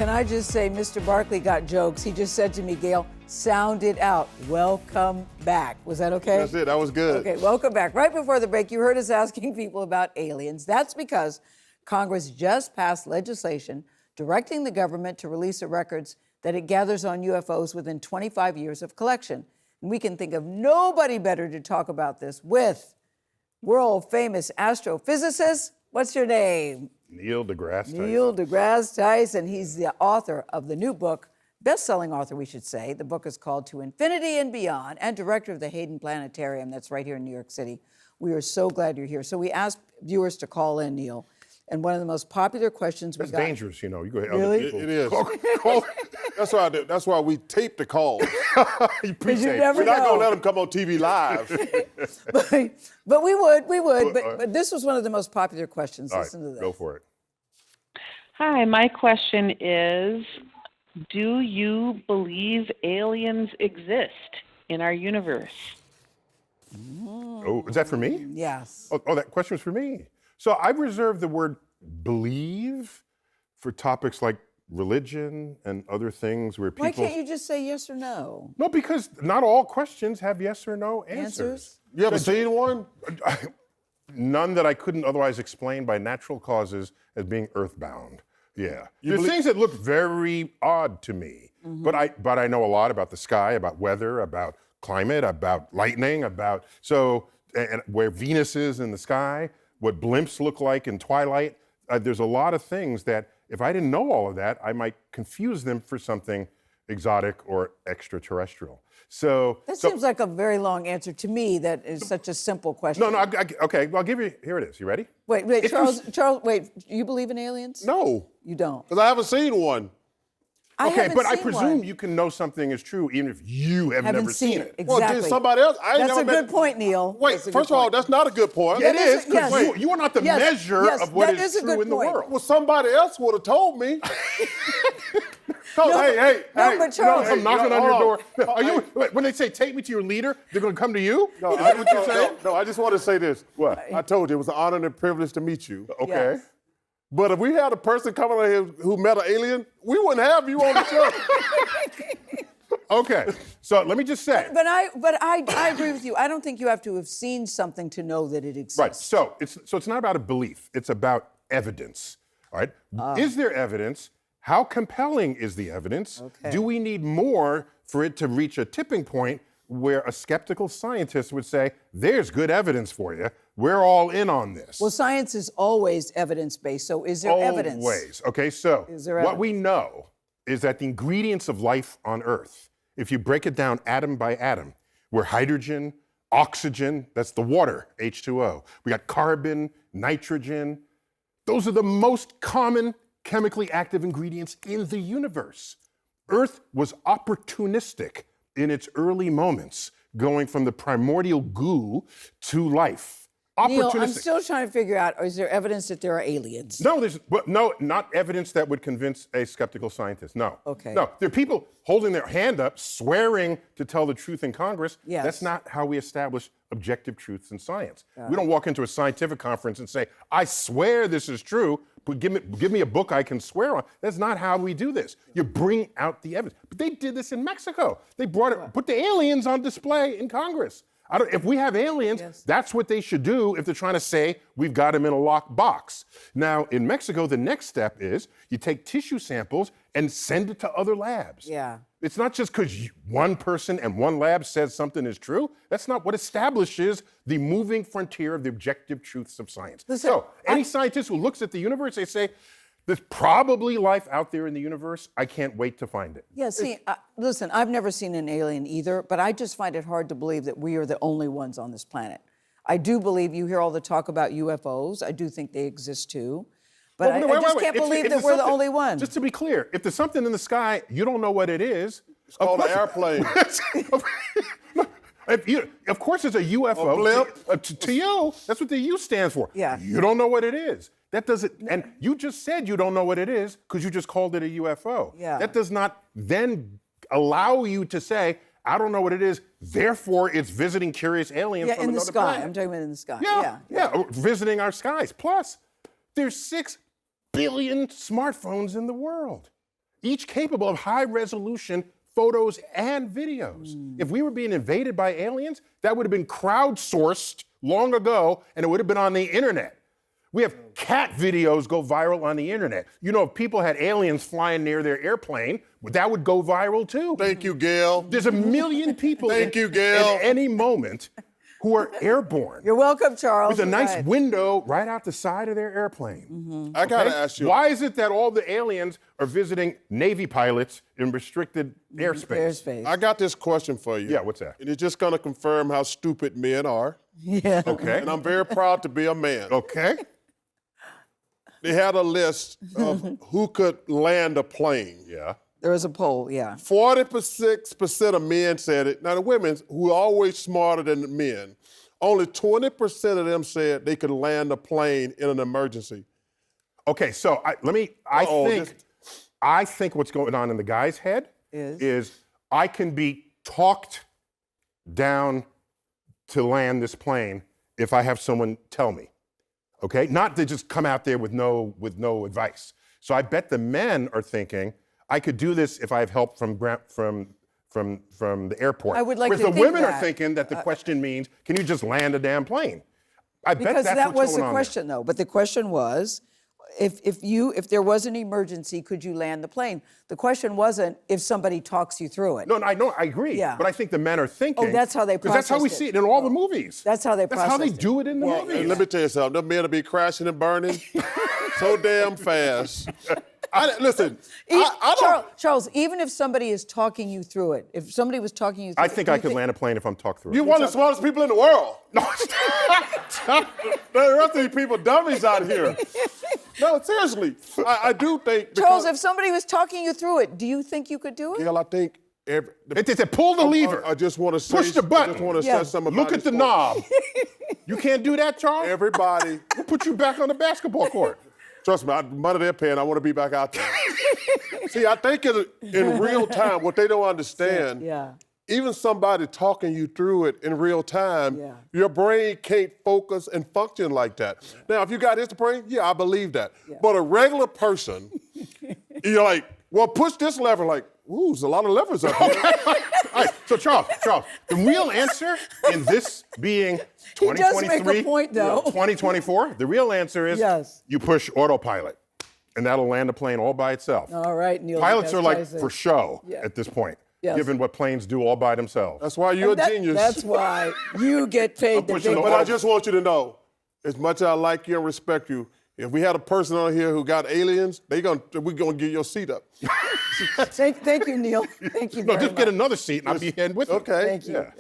Can I just say, Mr. Barkley got jokes. He just said to me, Gail, sound it out. Welcome back. Was that okay? That's it. That was good. Okay, welcome back. Right before the break, you heard us asking people about aliens. That's because Congress just passed legislation directing the government to release the records that it gathers on UFOs within 25 years of collection. And we can think of nobody better to talk about this with world-famous astrophysicist. What's your name? Neil deGrasse Tyson. Neil deGrasse Tyson. He's the author of the new book, best-selling author, we should say. The book is called To Infinity and Beyond, and director of the Hayden Planetarium that's right here in New York City. We are so glad you're here. So we asked viewers to call in, Neil, and one of the most popular questions we That's got... dangerous, you know. You go ahead. Really? Other people. It is. That's why we tape the calls. You pre-tape. never We're not know. going to let them come on TV live. but we would. But this was one of the most popular questions. All Listen right, to this. go for it. Hi, my question is, do you believe aliens exist in our universe? Oh, is that for me? Yes. Oh, that question was for me. So I've reserved the word believe for topics like religion and other things where people... Why can't you just say yes or no? No, because not all questions have yes or no answers. You ever seen one? None that I couldn't otherwise explain by natural causes as being earthbound. Yeah. There's believe- things that look very odd to me, but I know a lot about the sky, about weather, about climate, about lightning, and where Venus is in the sky, what blimps look like in twilight. There's a lot of things that if I didn't know all of that, I might confuse them for something exotic or extraterrestrial. That seems like a very long answer to me. That is such a simple question. No, okay, well, I'll give you, here it is. You ready? Wait, Charles, wait, you believe in aliens? No, You don't? because I haven't seen one. I Okay, haven't but I seen presume one. you can know something is true even if you have Haven't never seen it. Exactly. Well, did somebody else? I ain't That's never a met- good point, Neil. Wait, That's a first good of all, point. that's not a good point. It is, yes. because you are not the Yes, measure yes, of what that is is a true good in the point. world. Well, somebody else would have told me. Hey, but Charles- I'm knocking on your door. hold on. Are you, when they say take me to your leader, they're going to come to you? No, Is that what you're saying? No, I just want to say this. What? I told you it was an honor and a privilege to meet you. Okay. Yes. But if we had a person coming on here who met an alien, we wouldn't have you on the show. Okay. So let me just say. But I agree with you. I don't think you have to have seen something to know that it exists. Right. So it's not about a belief. It's about evidence. All right. Is there evidence? How compelling is the evidence? Okay. Do we need more for it to reach a tipping point where a skeptical scientist would say, "There's good evidence for you. We're all in on this." Well, science is always evidence-based, so is there evidence? Always. Okay. So Is there what we evidence? know is that the ingredients of life on Earth, if you break it down atom by atom, we're hydrogen, oxygen, that's the water, H2O. We got carbon, nitrogen. Those are the most common chemically active ingredients in the universe. Earth was opportunistic in its early moments, going from the primordial goo to life. Neil, I'm Opportunistic. still trying to figure out, is there evidence that there are aliens? No, no, not evidence that would convince a skeptical scientist. No. Okay. No, there are people holding their hand up, swearing to tell the truth in Congress. Yes. That's not how we establish objective truths in science. We don't walk into a scientific conference and say, "I swear this is true, but give me a book I can swear on." That's not how we do this. You bring out the evidence. But they did this in Mexico. They put the aliens on display in Congress. If we have aliens, Yes. that's what they should do if they're trying to say we've got them in a locked box. Now, in Mexico, the next step is you take tissue samples and send it to other labs. Yeah. It's not just because one person and one lab says something is true. That's not what establishes the moving frontier of the objective truths of science. Listen, So, any scientist who looks at the universe, they say, there's probably life out there in the universe. I can't wait to find it. Yeah, see, listen, I've never seen an alien either, but I just find it hard to believe that we are the only ones on this planet. I do believe you hear all the talk about UFOs. I do think they exist too. But Well, I just can't believe that we're the only one. Just to be clear, if there's something in the sky, you don't know what it is. It's called an airplane. Of course, it's a UFO. A blimp. To you, that's what the U stands for. Yeah. You don't know what it is. That doesn't, and you just said you don't know what it is because you just called it a UFO. Yeah. That does not then allow you to say, I don't know what it is, therefore it's visiting curious aliens Yeah, from in the another sky. planet. I'm talking about in the sky. Yeah, visiting our skies. Plus, there's 6 billion smartphones in the world. each capable of high resolution photos and videos. If we were being invaded by aliens, that would have been crowdsourced long ago, and it would have been on the internet. We have cat videos go viral on the internet. You know, if people had aliens flying near their airplane, that would go viral too. Thank you, Gail. There's a million people Thank you, Gail. at any moment who are airborne You're welcome, Charles. with a nice Right. window right out the side of their airplane. I gotta ask you. Why is it that all the aliens are visiting Navy pilots in restricted airspace? Airspace. I got this question for you. Yeah, what's that? And it's just gonna confirm how stupid men are. Yeah. Okay. And I'm very proud to be a man. Okay. They had a list of who could land a plane. Yeah. There was a poll, yeah. 46% of men said it. Now, the women, who are always smarter than the men, only 20% of them said they could land a plane in an emergency. Okay, so I think what's going on in the guy's head is I can be talked down to land this plane if I have someone tell me. Okay? Not to just come out there with no advice. So I bet the men are thinking, I could do this if I have help from the airport. I would like Whereas to the think women are that. thinking that the question means, can you just land a damn plane? I bet Because that's that what's was going the on question, though. But the question was, if there was an emergency, could you land the plane? The question wasn't if somebody talks you through it. No, I know, I agree. Yeah. But I think the men are thinking. Oh, that's how they Because that's how we processed see it. it in all the movies. That's how they That's how they processed it. do it in the Well, movies. and let me tell you something. Them men will be crashing and burning so damn fast. Listen, I don't. Charles, even if somebody is talking you through it, if somebody was talking you through I it, think do I you could land a plane if I'm talked through. You're it. one of the smartest people in the world. No, The rest of these people dummies out here. No, seriously. I do think. Charles, because- if somebody was talking you through it, do you think you could do it? Gail, I think They said pull the lever. I just want to say. Push the button. I just want to Yeah. say something about Look at this the sport. knob. You can't do that, Charles? Everybody. We'll put you back on the basketball court. Trust me, money they're paying, I want to be back out there. See, I think in real time, what they don't understand, Yeah. even somebody talking you through it in real time, Yeah. your brain can't focus and function like that. Now, if you got this brain, yeah, I believe that. But a regular person, you're like, well, push this lever, like, ooh, there's a lot of levers up here. All right, so Charles, the real answer in this being He does 2023, make a point, though. 2024, the real answer is Yes. you push autopilot, and that'll land a plane all by itself. All right, Neil. Pilots are like deGrasse for Tyson. show Yeah. at this point, Yes. given what planes do all by themselves. That's why you're a genius. That's why you get paid the pushing big the But I bucks. just want you to know, as much as I like you and respect you, if we had a person on here who got aliens, we're gonna get your seat up. Thank you, Neil. Thank you No, very just get much. another seat and I'll be heading with you. Okay. Thank you. Yeah.